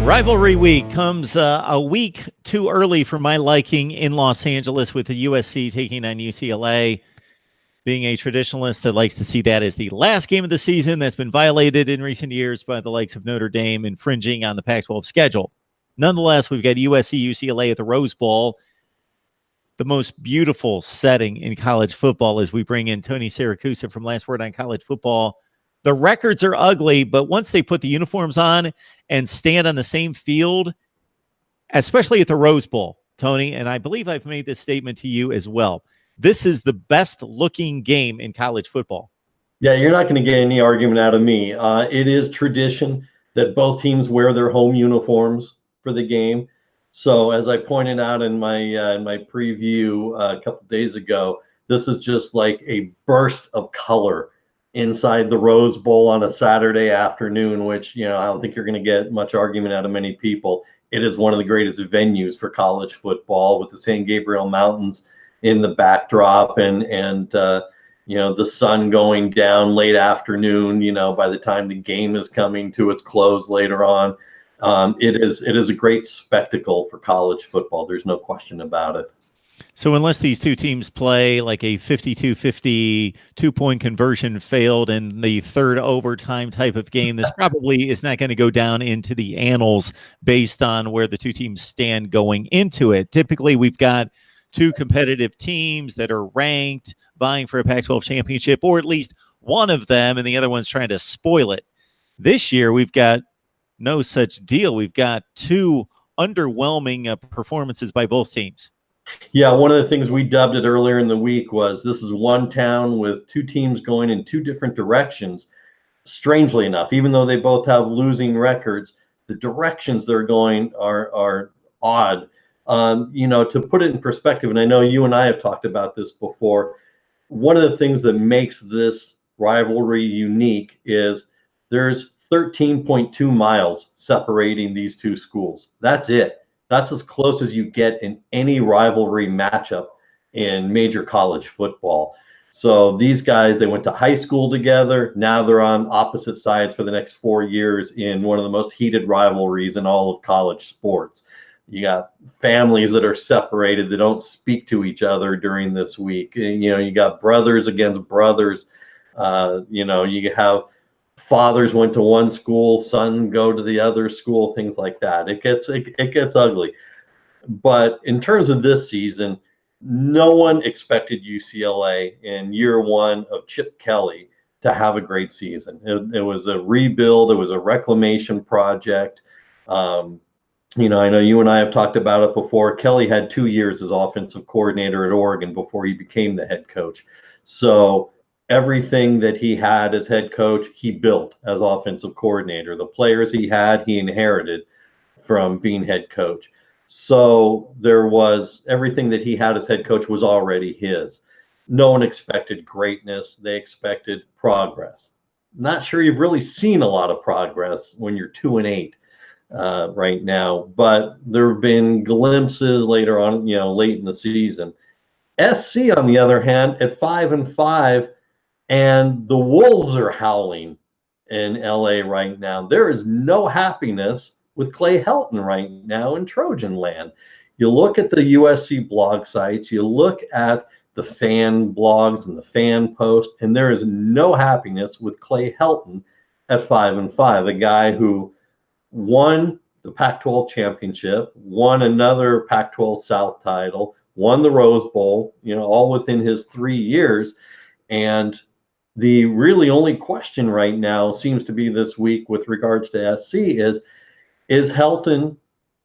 Rivalry week comes a week too early for my liking in Los Angeles, with the USC taking on UCLA. Being a traditionalist that likes to see that as the last game of the season, that's been violated in recent years by the likes of Notre Dame infringing on the Pac-12 schedule. Nonetheless, we've got USC UCLA at the Rose Bowl, the most beautiful setting in college football, as we bring in Tony Siracusa from Last Word on College Football. The records are ugly, but once they put the uniforms on and stand on the same field, especially at the Rose Bowl, Tony, and I believe I've made this statement to you as well, this is the best looking game in college football. Yeah, you're not going to get any argument out of me. It is tradition that both teams wear their home uniforms for the game. So as I pointed out in my preview a couple days ago, this is just like a burst of color inside the Rose Bowl on a Saturday afternoon, which, I don't think you're going to get much argument out of many people. It is one of the greatest venues for college football, with the San Gabriel Mountains in the backdrop and the sun going down late afternoon, by the time the game is coming to its close later on. It is a great spectacle for college football. There's no question about it. So unless these two teams play like a 52-50 two-point conversion failed in the third overtime type of game, this probably is not going to go down into the annals based on where the two teams stand going into it. Typically, we've got two competitive teams that are ranked, vying for a Pac-12 championship, or at least one of them, and the other one's trying to spoil it. This year, we've got no such deal. We've got two underwhelming performances by both teams. Yeah, one of the things we dubbed it earlier in the week was this is one town with two teams going in two different directions. Strangely enough, even though they both have losing records, the directions they're going are odd. To put it in perspective, and I know you and I have talked about this before, one of the things that makes this rivalry unique is there's 13.2 miles separating these two schools. That's it. That's as close as you get in any rivalry matchup in major college football. So these guys, they went to high school together. Now they're on opposite sides for the next 4 years in one of the most heated rivalries in all of college sports. You got families that are separated, that don't speak to each other during this week. You got brothers against brothers. You have fathers went to one school, son go to the other school, things like that. It gets ugly. But in terms of this season, no one expected UCLA in year one of Chip Kelly to have a great season. It was a rebuild. It was a reclamation project. I know you and I have talked about it before. Kelly had 2 years as offensive coordinator at Oregon before he became the head coach. So everything that he had as head coach, he built as offensive coordinator. The players he had, he inherited from being head coach. So there was everything that he had as head coach was already his. No one expected greatness. They expected progress. Not sure you've really seen a lot of progress when you're 2-8 right now, but there have been glimpses later on, late in the season. SC, on the other hand, at 5-5, and the wolves are howling in LA right now. There is no happiness with Clay Helton right now in Trojan land. You look at the USC blog sites, you look at the fan blogs and the fan posts, and there is no happiness with Clay Helton at 5-5, a guy who won the Pac-12 championship, won another Pac-12 South title, won the Rose Bowl, all within his 3 years. And the really only question right now seems to be this week with regards to SC is Helton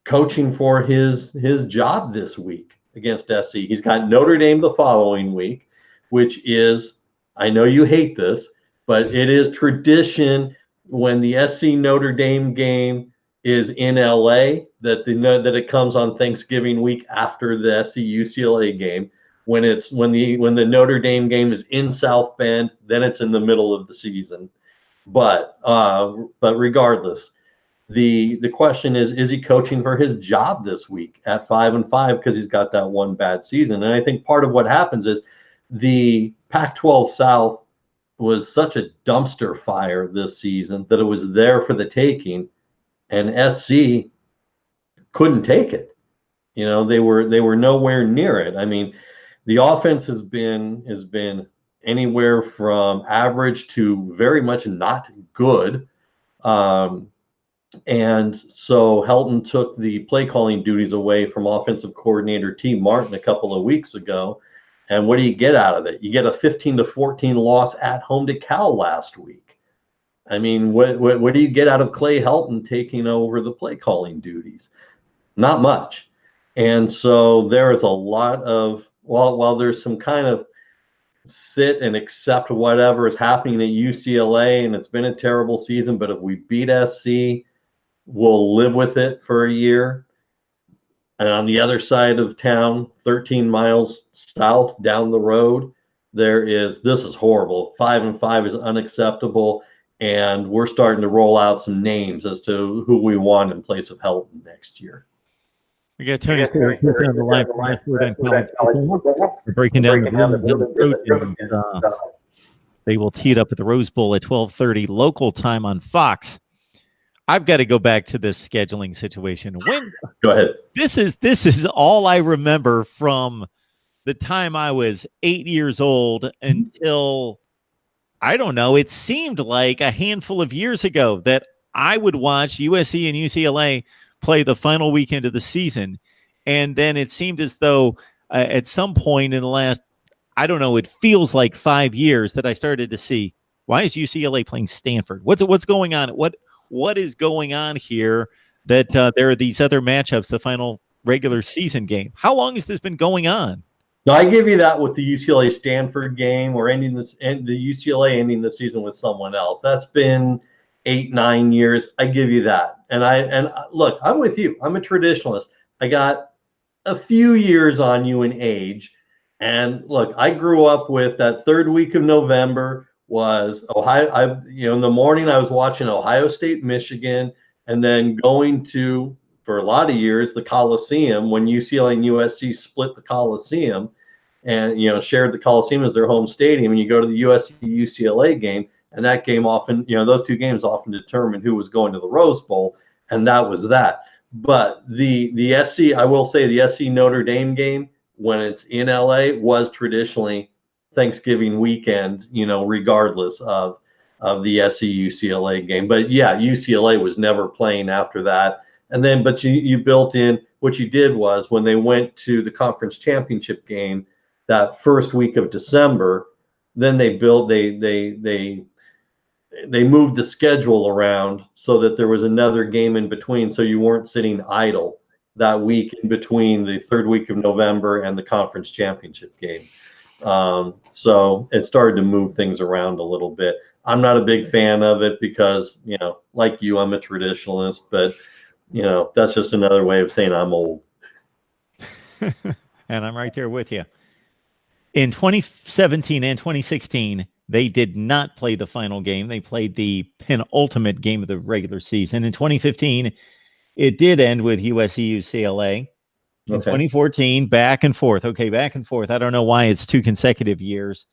coaching for his job this week against SC? He's got Notre Dame the following week, which is, I know you hate this, but it is tradition when the SC Notre Dame game is in LA that it comes on Thanksgiving week after the SC UCLA game. When the Notre Dame game is in South Bend, then it's in the middle of the season. But regardless, the question is he coaching for his job this week at 5-5 because he's got that one bad season? And I think part of what happens is the Pac-12 South was such a dumpster fire this season that it was there for the taking, and SC couldn't take it. You know, they were nowhere near it. I mean, the offense has been anywhere from average to very much not good. And so Helton took the play calling duties away from offensive coordinator T. Martin a couple of weeks ago. And what do you get out of it? You get a 15-14 loss at home to Cal last week. I mean, what do you get out of Clay Helton taking over the play calling duties? Not much. And so there is a lot of, while there's some kind of sit and accept whatever is happening at UCLA, and it's been a terrible season, but if we beat SC, we'll live with it for a year. And on the other side of town, 13 miles south down the road, this is horrible. 5-5 is unacceptable. And we're starting to roll out some names as to who we want in place of Helton next year. We got Tony on the line from We're breaking down the Trojans. They will tee it up at the Rose Bowl at 12:30 local time on Fox. I've got to go back to this scheduling situation. Go ahead. This is all I remember from the time I was 8 years old until, I don't know, it seemed like a handful of years ago that I would watch USC and UCLA play the final weekend of the season. And then it seemed as though at some point in the last, I don't know, it feels like 5 years that I started to see, why is UCLA playing Stanford? What's going on? What is going on here that there are these other matchups, the final regular season game? How long has this been going on? No, I give you that with the UCLA Stanford game or the UCLA ending the season with someone else. That's been 8-9 years. I give you that. And look, I'm with you. I'm a traditionalist. I got a few years on you in age. And look, I grew up with that third week of November was Ohio. In the morning I was watching Ohio State, Michigan, and then going to, for a lot of years, the Coliseum when UCLA and USC split the Coliseum and, shared the Coliseum as their home stadium. And you go to the USC UCLA game, and that game often, those two games often determined who was going to the Rose Bowl, and that was that. But the SC, I will say the SC Notre Dame game, when it's in LA, was traditionally Thanksgiving weekend, regardless of the SC UCLA game. But yeah, UCLA was never playing after that. And then, but you built in, what you did was when they went to the conference championship game that first week of December, then they moved the schedule around so that there was another game in between, so you weren't sitting idle that week in between the third week of November and the conference championship game. So it started to move things around a little bit. I'm not a big fan of it because, like you, I'm a traditionalist, but that's just another way of saying I'm old. And I'm right there with you. In 2017 and 2016, they did not play the final game. They played the penultimate game of the regular season. In 2015, it did end with USC UCLA. In 2014, back and forth. Okay, back and forth. I don't know why it's 2 consecutive years.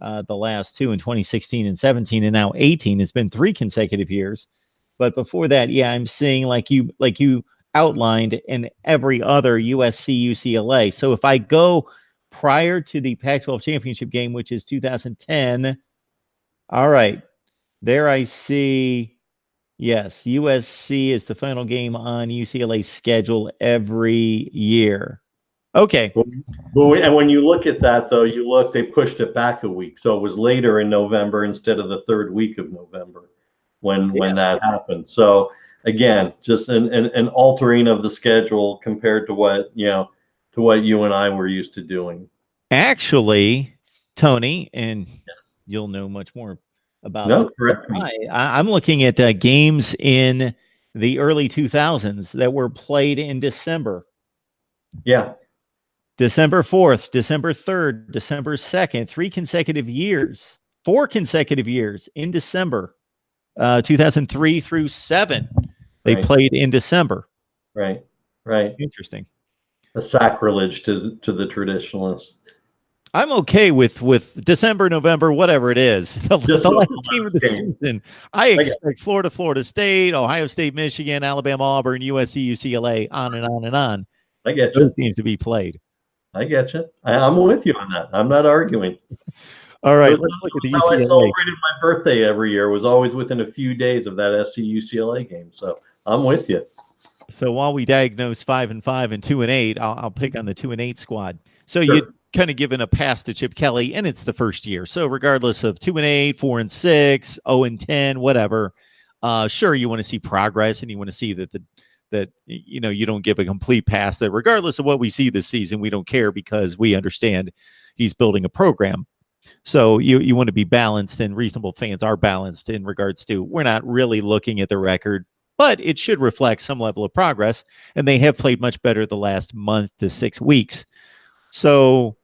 The last two in 2016 and 17, and now 18. It's been 3 consecutive years. But before that, yeah, I'm seeing like you outlined in every other USC UCLA. So if I go prior to the Pac-12 championship game, which is 2010, all right, there I see, yes, USC is the final game on UCLA's schedule every year. Okay. And when you look at that, though, they pushed it back a week. So it was later in November instead of the third week of November when that happened. So again, just an altering of the schedule compared to what you and I were used to doing. Actually, Tony, and you'll know much more about it. I'm looking at games in the early 2000s that were played in December. Yeah. December 4th, December 3rd, December 2nd, 4 consecutive years in December, 2003 through 7. They played in December. Right. Interesting. A sacrilege to the traditionalists. I'm okay with December, November, whatever it is. Just The the last last game of the game. season. I expect Florida, Florida State, Ohio State, Michigan, Alabama, Auburn, USC, UCLA, on and on and on. I get Those you. games to be played. I get you. I'm with you on that. I'm not arguing. All It right, was let's look at the how I UCLA. celebrated my birthday every year. Was always within a few days of that SC UCLA game. So I'm with you. So while we diagnose 5-5 and 2-8, I'll pick on the 2-8 squad. So Sure. you kind of given a pass to Chip Kelly, and it's the first year. So regardless of 2-8, 4-6, 0-10, whatever, sure you want to see progress, and you want to see that you don't give a complete pass. That regardless of what we see this season, we don't care because we understand he's building a program. So you want to be balanced, and reasonable fans are balanced in regards to we're not really looking at the record, but it should reflect some level of progress. And they have played much better the last month to 6 weeks. So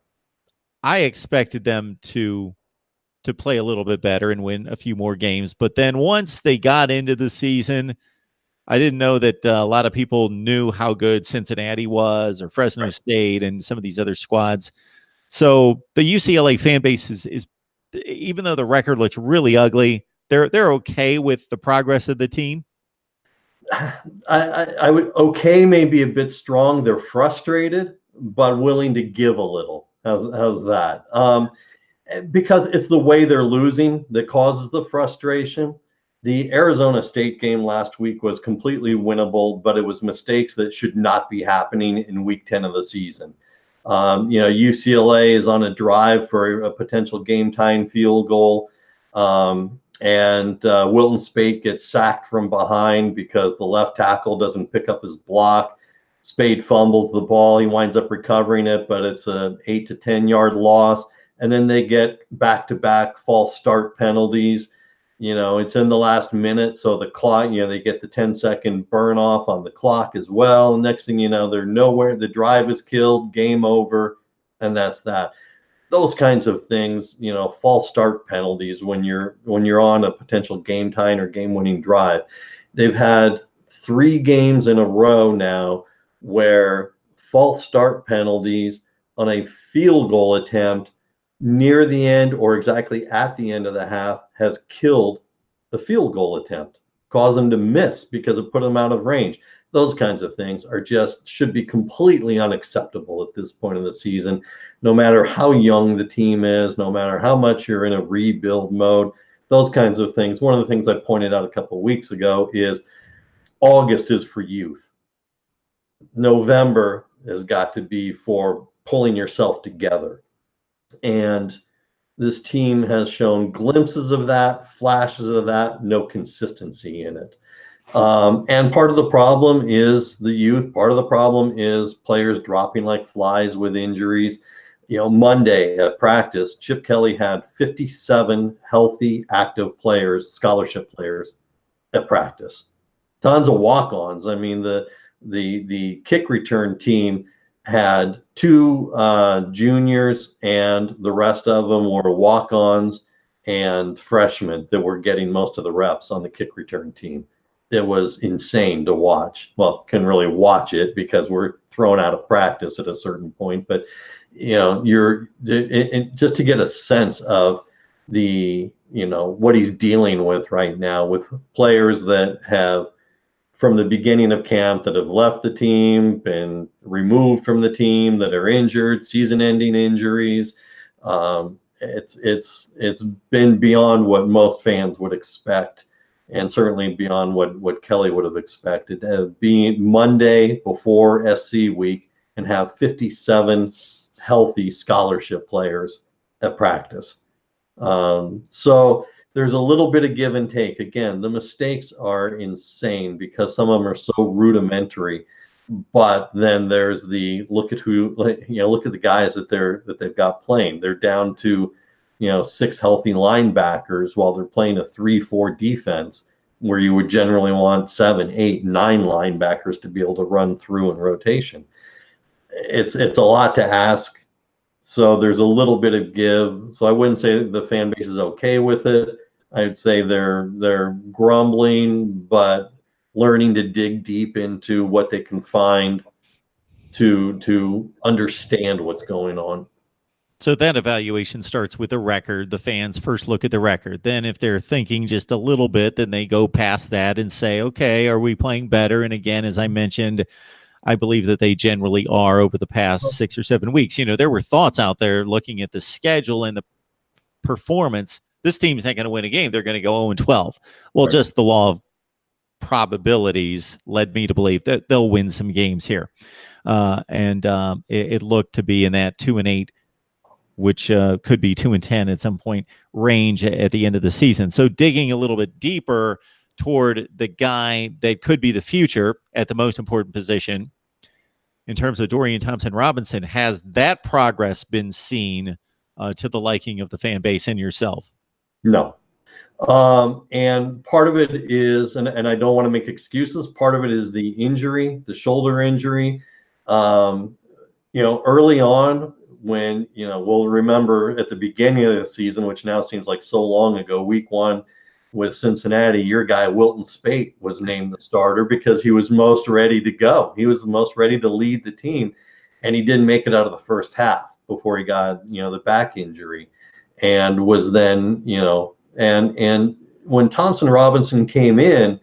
I expected them to play a little bit better and win a few more games. But then once they got into the season, I didn't know that a lot of people knew how good Cincinnati was or Fresno State and some of these other squads. So the UCLA fan base is even though the record looks really ugly, they're okay with the progress of the team. I would okay, maybe a bit strong. They're frustrated, but willing to give a little. How's that? Because it's the way they're losing that causes the frustration. The Arizona State game last week was completely winnable, but it was mistakes that should not be happening in week 10 of the season. UCLA is on a drive for a potential game-tying field goal. And Wilton Speight gets sacked from behind because the left tackle doesn't pick up his block. Speight fumbles the ball. He winds up recovering it, but it's a 8 to 10 yard loss. And then they get back-to-back false start penalties. It's in the last minute, so the clock, they get the 10-second burn off on the clock as well. Next thing you know, they're nowhere. The drive is killed, game over, and that's that. Those kinds of things, false start penalties when you're on a potential game tying or game winning drive. They've had 3 games in a row now where false start penalties on a field goal attempt near the end or exactly at the end of the half has killed the field goal attempt, caused them to miss because it put them out of range. Those kinds of things should be completely unacceptable at this point in the season, no matter how young the team is, no matter how much you're in a rebuild mode. Those kinds of things. One of the things I pointed out a couple of weeks ago is August is for youth. November has got to be for pulling yourself together. And this team has shown glimpses of that, flashes of that, no consistency in it. And part of the problem is the youth. Part of the problem is players dropping like flies with injuries. Monday at practice, Chip Kelly had 57 healthy, active players, scholarship players at practice. Tons of walk-ons. I mean, the kick return team had 2 juniors, and the rest of them were walk-ons and freshmen that were getting most of the reps on the kick return team. It was insane to watch. Well, can really watch it because we're thrown out of practice at a certain point. But just to get a sense of what he's dealing with right now with players that have, from the beginning of camp, that have left the team, been removed from the team, that are injured, season-ending injuries. It's been beyond what most fans would expect, and certainly beyond what Kelly would have expected. Being Monday before SC week and have 57 healthy scholarship players at practice. So there's a little bit of give and take. Again, the mistakes are insane because some of them are so rudimentary. But then there's the look at the guys that they've got playing. They're down to 6 healthy linebackers while they're playing a 3-4 defense where you would generally want 7, 8, 9 linebackers to be able to run through in rotation. It's a lot to ask. So there's a little bit of give. So I wouldn't say the fan base is okay with it. I'd say they're grumbling, but learning to dig deep into what they can find to understand what's going on. So that evaluation starts with the record. The fans first look at the record. Then if they're thinking just a little bit, then they go past that and say, okay, are we playing better? And again, as I mentioned, I believe that they generally are over the past 6 or 7 weeks. You know, there were thoughts out there looking at the schedule and the performance. This team's not going to win a game. They're going to go 0-12. Well, Right. just the law of probabilities led me to believe that they'll win some games here. It looked to be in that 2-8, which could be 2-10 at some point range at the end of the season. So digging a little bit deeper toward the guy that could be the future at the most important position in terms of Dorian Thompson-Robinson, has that progress been seen to the liking of the fan base and yourself? No. And part of it is, and I don't want to make excuses, part of it is the injury, the shoulder injury. You know, early on, when, you know, we'll remember at the beginning of the season, which now seems like so long ago, week 1 with Cincinnati, your guy Wilton Spate was named the starter because he was most ready to go. He was the most ready to lead the team, and he didn't make it out of the first half before he got, you know, the back injury, and was then, you know, and when Thompson-Robinson came in,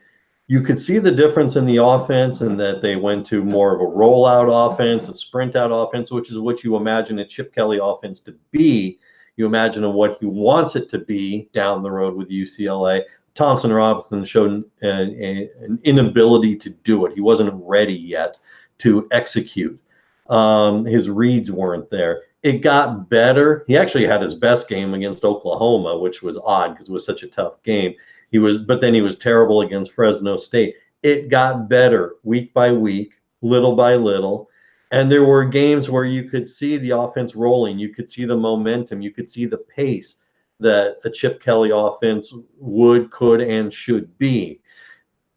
you could see the difference in the offense, and that they went to more of a rollout offense, a sprint out offense, which is what you imagine a Chip Kelly offense to be. You imagine what he wants it to be down the road with UCLA. Thompson-Robinson showed an inability to do it. He wasn't ready yet to execute. His reads weren't there. It got better. He actually had his best game against Oklahoma, which was odd because it was such a tough game. But then he was terrible against Fresno State. It got better week by week, little by little. And there were games where you could see the offense rolling. You could see the momentum. You could see the pace that a Chip Kelly offense would, could, and should be.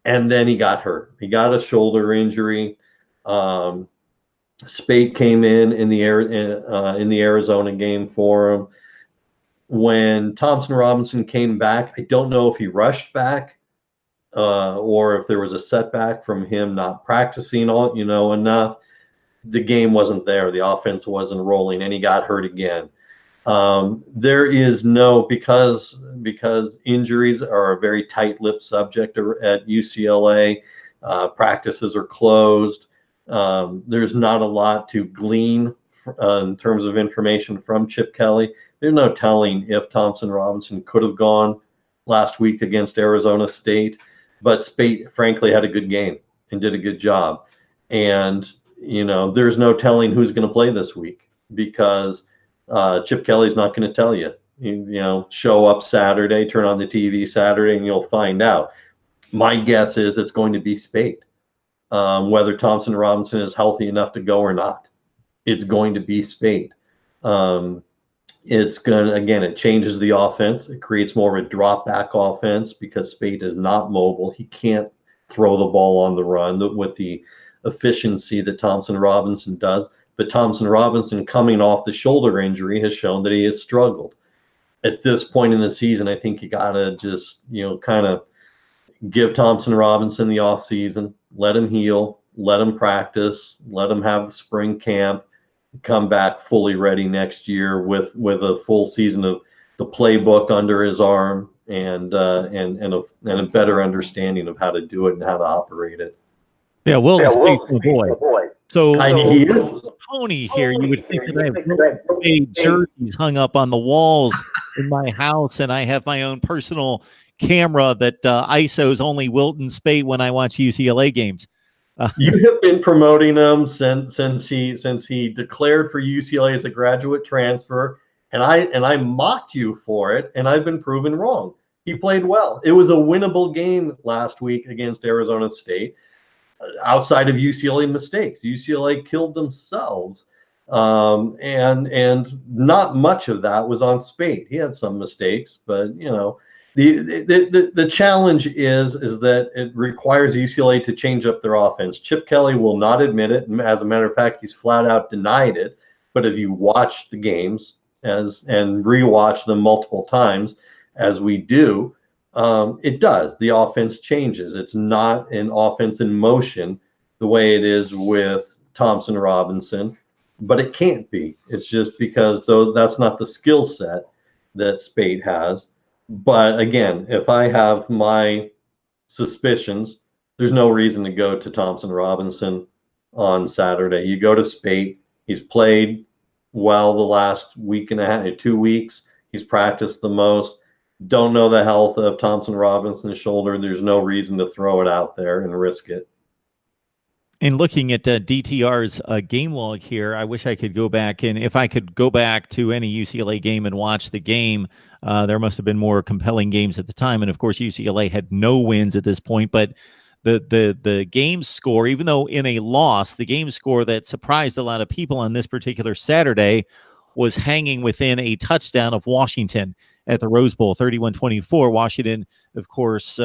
And then he got hurt. He got a shoulder injury. Spate came in the Arizona game for him. When Thompson-Robinson came back, I don't know if he rushed back or if there was a setback from him not practicing enough. The game wasn't there. The offense wasn't rolling, and he got hurt again. There is no, because injuries are a very tight-lipped subject at UCLA. Practices are closed. There's not a lot to glean in terms of information from Chip Kelly. There's no telling if Thompson-Robinson could have gone last week against Arizona State, but Spate, frankly, had a good game and did a good job. And, you know, there's no telling who's going to play this week because Chip Kelly's not going to tell you. You know, show up Saturday, turn on the TV Saturday, and you'll find out. My guess is it's going to be Spate. Whether Thompson-Robinson is healthy enough to go or not, it's going to be Spate. It's going to, again, it changes the offense. It creates more of a drop back offense because Spate is not mobile. He can't throw the ball on the run with the efficiency that Thompson-Robinson does. But Thompson-Robinson, coming off the shoulder injury, has shown that he has struggled. At this point in the season, I think you got to just, you know, kind of give Thompson-Robinson the off season, let him heal, let him practice, let him have the spring camp, come back fully ready next year with a full season of the playbook under his arm and a better understanding of how to do it and how to operate it. Yeah, Wilton Spate's the boy. So he is. Pony here, you would think that I have Wilton Spate jerseys hung up on the walls in my house, and I have my own personal camera that ISOs only Wilton Spate when I watch UCLA games. You have been promoting him since he declared for UCLA as a graduate transfer, and I mocked you for it, and I've been proven wrong. He played well. It was a winnable game last week against Arizona State. Outside of UCLA mistakes, UCLA killed themselves, and not much of that was on Spate. He had some mistakes, but you know. The challenge is that it requires UCLA to change up their offense. Chip Kelly will not admit it. As a matter of fact, he's flat out denied it. But if you watch the games and rewatch them multiple times, as we do, it does. The offense changes. It's not an offense in motion the way it is with Thompson-Robinson. but it can't be. It's just because though that's not the skill set that Spate has. But again, if I have my suspicions, there's no reason to go to Thompson-Robinson on Saturday. You go to Spate. He's played well the last week and a half, 2 weeks. He's practiced the most. Don't know the health of Thompson-Robinson's shoulder. There's no reason to throw it out there and risk it. And looking at DTR's game log here, I wish I could go back, and if I could go back to any UCLA game and watch the game, there must have been more compelling games at the time. And of course, UCLA had no wins at this point, but the game score, even though in a loss, the game score that surprised a lot of people on this particular Saturday was hanging within a touchdown of Washington at the Rose Bowl, 31-24. Washington, of course,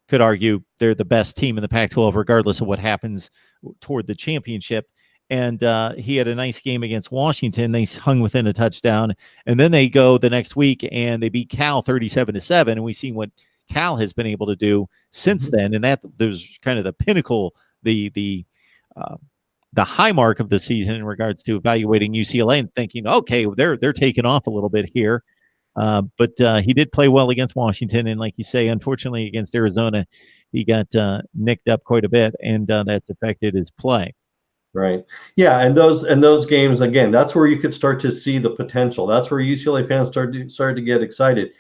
could argue they're the best team in the Pac-12, regardless of what happens toward the championship. And he had a nice game against Washington. They hung within a touchdown. And then they go the next week and they beat Cal 37-7. And we've seen what Cal has been able to do since then. And that there's kind of the pinnacle, the high mark of the season in regards to evaluating UCLA and thinking, okay, they're taking off a little bit here. But he did play well against Washington, and like you say, unfortunately against Arizona, he got nicked up quite a bit, and that's affected his play. Right. Yeah, and those games again, that's where you could start to see the potential. That's where UCLA fans started to get excited.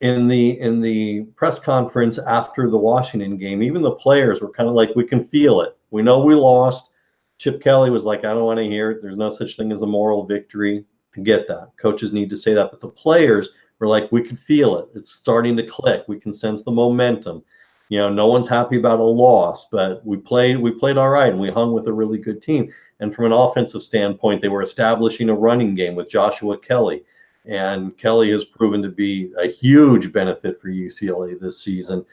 In the press conference after the Washington game, even the players were kind of like, we can feel it. We know we lost. Chip Kelly was like, I don't want to hear it. There's no such thing as a moral victory. To get that, coaches need to say that, but the players were like, we can feel it. It's starting to click. We can sense the momentum. You know, no one's happy about a loss, but we played all right, and we hung with a really good team. And from an offensive standpoint, they were establishing a running game with Joshua Kelly, and Kelly has proven to be a huge benefit for UCLA this season.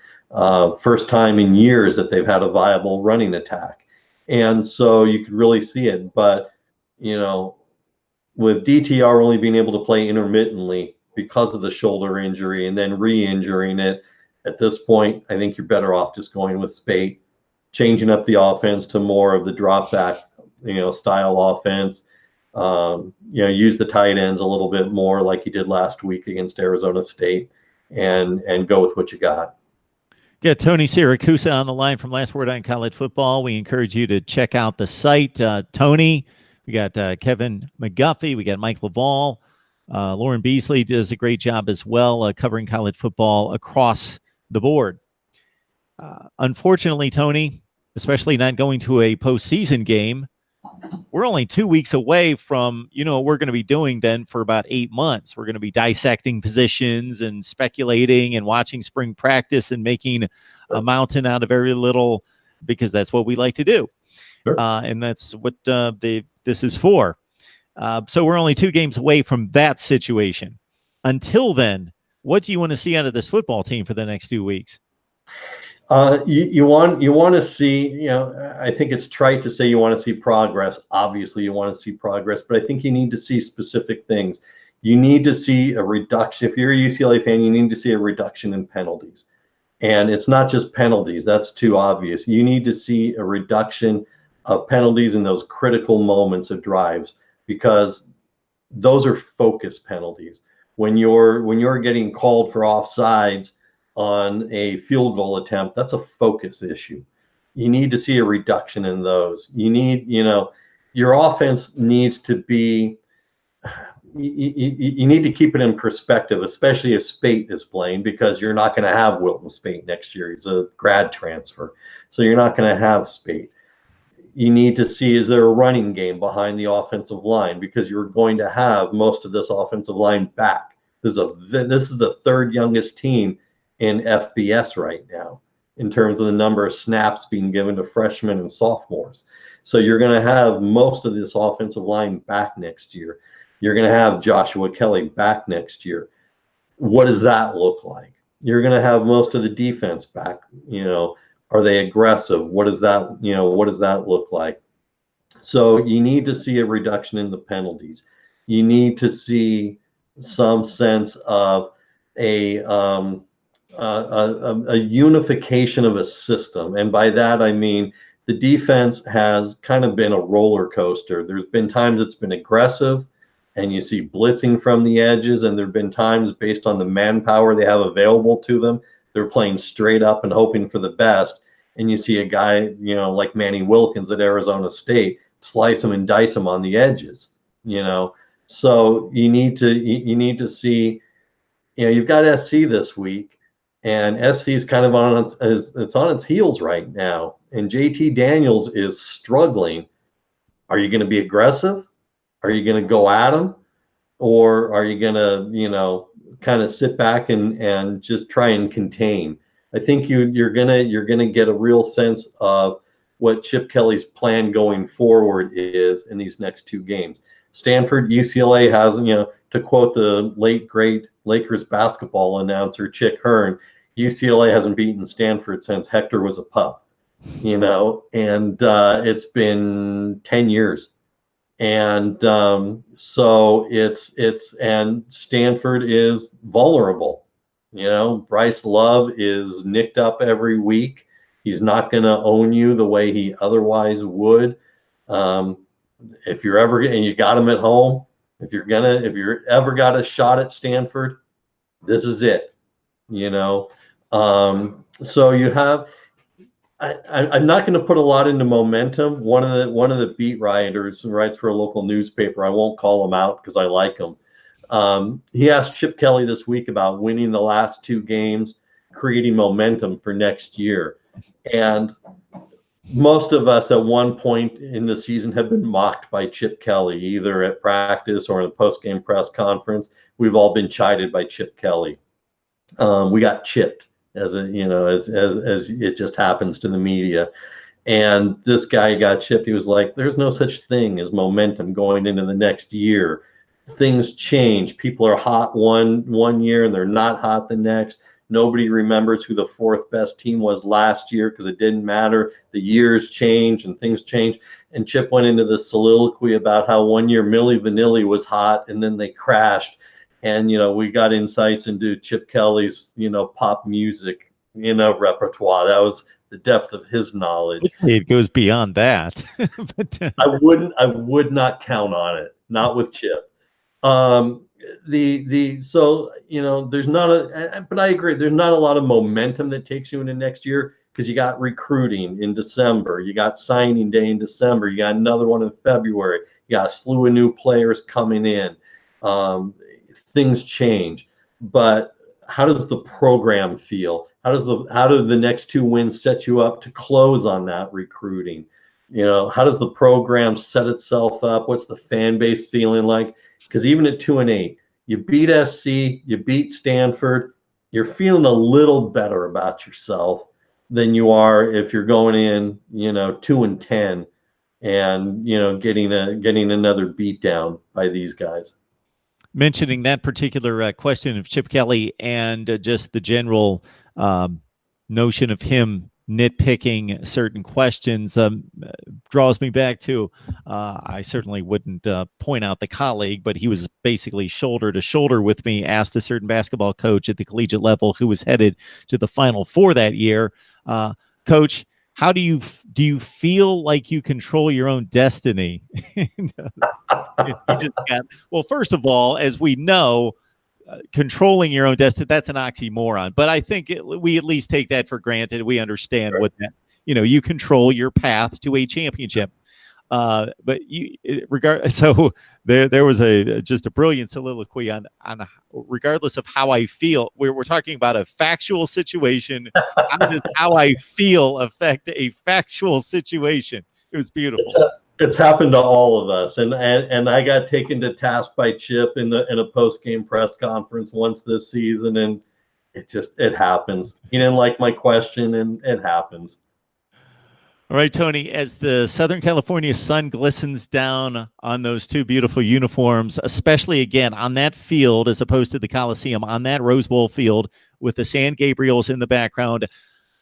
First time in years that they've had a viable running attack, and so you could really see it. But you know, with DTR only being able to play intermittently because of the shoulder injury and then re-injuring it, at this point, I think you're better off just going with Spate, changing up the offense to more of the drop back, style offense. Use the tight ends a little bit more like you did last week against Arizona State, and go with what you got. Yeah, Tony Siracusa on the line from Last Word on College Football. We encourage you to check out the site. Tony, we got Kevin McGuffey. We got Mike Laval. Lauren Beasley does a great job as well covering college football across the board. Unfortunately, Tony, especially not going to a postseason game, we're only 2 weeks away from, what we're going to be doing then for about 8 months. We're going to be dissecting positions and speculating and watching spring practice and making a mountain out of very little, because that's what we like to do. Sure. And that's what this is for. So we're only 2 games away from that situation. Until then, what do you want to see out of this football team for the next 2 weeks? You want to see, I think it's trite to say you want to see progress. Obviously, you want to see progress, but I think you need to see specific things. You need to see a reduction. If you're a UCLA fan, you need to see a reduction in penalties. And it's not just penalties. That's too obvious. You need to see a reduction of penalties in those critical moments of drives, because those are focus penalties. When you're getting called for offsides on a field goal attempt, that's a focus issue. You need to see a reduction in those. You need, your offense needs to be, you need to keep it in perspective, especially if Spate is playing, because you're not going to have Wilton Spate next year. He's a grad transfer, so you're not going to have Spate. You need to see, is there a running game behind the offensive line, because you're going to have most of this offensive line back. This is the third youngest team in FBS right now in terms of the number of snaps being given to freshmen and sophomores. So you're going to have most of this offensive line back next year. You're going to have Joshua Kelly back next year. What does that look like? You're going to have most of the defense back. Are they aggressive? What does that look like? So you need to see a reduction in the penalties. You need to see some sense of a unification of a system. And by that, I mean the defense has kind of been a roller coaster. There's been times it's been aggressive and you see blitzing from the edges, and there have been times based on the manpower they have available to them, they're playing straight up and hoping for the best. And you see a guy, like Manny Wilkins at Arizona State, slice him and dice him on the edges, So you need to see, you've got SC this week, and SC is kind of on its heels right now. And JT Daniels is struggling. Are you going to be aggressive? Are you going to go at him? Or are you going to, kind of sit back and just try and contain? I think you're gonna get a real sense of what Chip Kelly's plan going forward is in these next two games. Stanford, UCLA has, to quote the late great Lakers basketball announcer Chick Hearn, UCLA hasn't beaten Stanford since Hector was a pup, and it's been 10 years. And so and Stanford is vulnerable. Bryce Love is nicked up every week. He's not going to own you the way he otherwise would. If you're ever, and you got him at home, if you're ever got a shot at Stanford, this is it. So you have. I'm not going to put a lot into momentum. One of the beat writers who writes for a local newspaper, I won't call him out because I like him. He asked Chip Kelly this week about winning the last two games, creating momentum for next year. And most of us at one point in the season have been mocked by Chip Kelly, either at practice or in a post-game press conference. We've all been chided by Chip Kelly. We got chipped. As it just happens to the media. And this guy got chipped. He was like, there's no such thing as momentum going into the next year. Things change. People are hot one year and they're not hot the next. Nobody remembers who the fourth best team was last year because it didn't matter. The years change and things change. And Chip went into this soliloquy about how one year Milli Vanilli was hot and then they crashed. And, we got insights into Chip Kelly's, pop music, repertoire. That was the depth of his knowledge. It goes beyond that. But, I would not count on it. Not with Chip. So, there's not but I agree. There's not a lot of momentum that takes you into next year because you got recruiting in December. You got signing day in December. You got another one in February. You got a slew of new players coming in. Things change, but how does the program feel? How do the next two wins set you up to close on that recruiting? How does the program set itself up? What's the fan base feeling like? Because even at 2-8, you beat SC, you beat Stanford, you're feeling a little better about yourself than you are if you're going in, 2-10 and getting another beat down by these guys. Mentioning that particular question of Chip Kelly and just the general notion of him nitpicking certain questions draws me back to I certainly wouldn't point out the colleague, but he was basically shoulder to shoulder with me, asked a certain basketball coach at the collegiate level who was headed to the Final Four that year, Coach, how do you feel like you control your own destiny? Well, first of all, as we know, controlling your own destiny, that's an oxymoron. But I think we at least take that for granted. We understand what that, you control your path to a championship. But so there was just a brilliant soliloquy on regardless of how I feel. We're talking about a factual situation. How does how I feel affect a factual situation? It was beautiful. It's happened to all of us, and I got taken to task by Chip in a post-game press conference once this season, and it happens. He didn't like my question, and it happens. All right, Tony, as the Southern California sun glistens down on those two beautiful uniforms, especially again on that field as opposed to the Coliseum, on that Rose Bowl field with the San Gabriels in the background,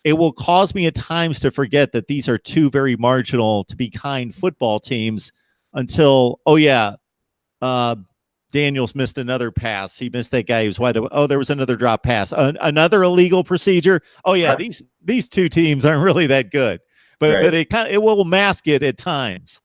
it will cause me at times to forget that these are two very marginal, to be kind, football teams until, Daniels missed another pass. He missed that guy who's wide open. Oh, there was another drop pass. Another illegal procedure. Oh, yeah, these two teams aren't really that good. but Right. it will mask it at times.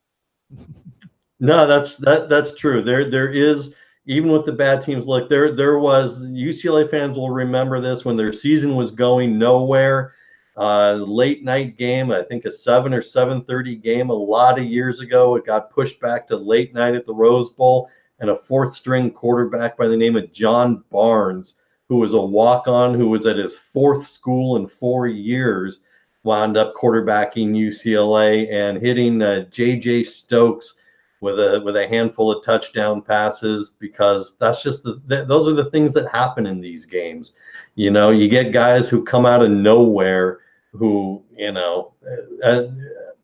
No, that's true. There is, even with the bad teams. Look, there was, UCLA fans will remember this, when their season was going nowhere. Late night game, I think a 7 or 7:30 game a lot of years ago. It got pushed back to late night at the Rose Bowl, and a fourth string quarterback by the name of John Barnes, who was a walk-on, who was at his fourth school in 4 years, wound up quarterbacking UCLA and hitting J.J. Stokes with a handful of touchdown passes, because that's just those are the things that happen in these games. You know, you get guys who come out of nowhere who,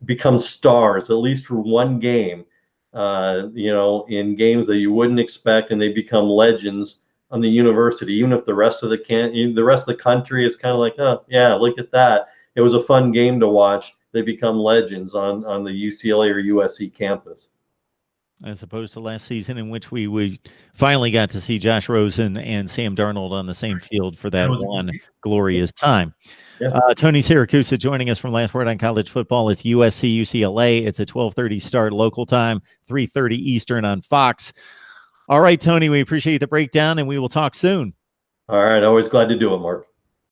become stars, at least for one game, in games that you wouldn't expect, and they become legends on the university, even if the rest of the country is kind of like, oh yeah, look at that, it was a fun game to watch. They become legends on the UCLA or USC campus. As opposed to last season, in which we finally got to see Josh Rosen and Sam Darnold on the same field for that one glorious time. Yeah. Tony Siracusa joining us from Last Word on College Football. It's USC UCLA. It's a 12:30 start local time, 3:30 Eastern on Fox. All right, Tony, we appreciate the breakdown, and we will talk soon. All right, always glad to do it, Mark.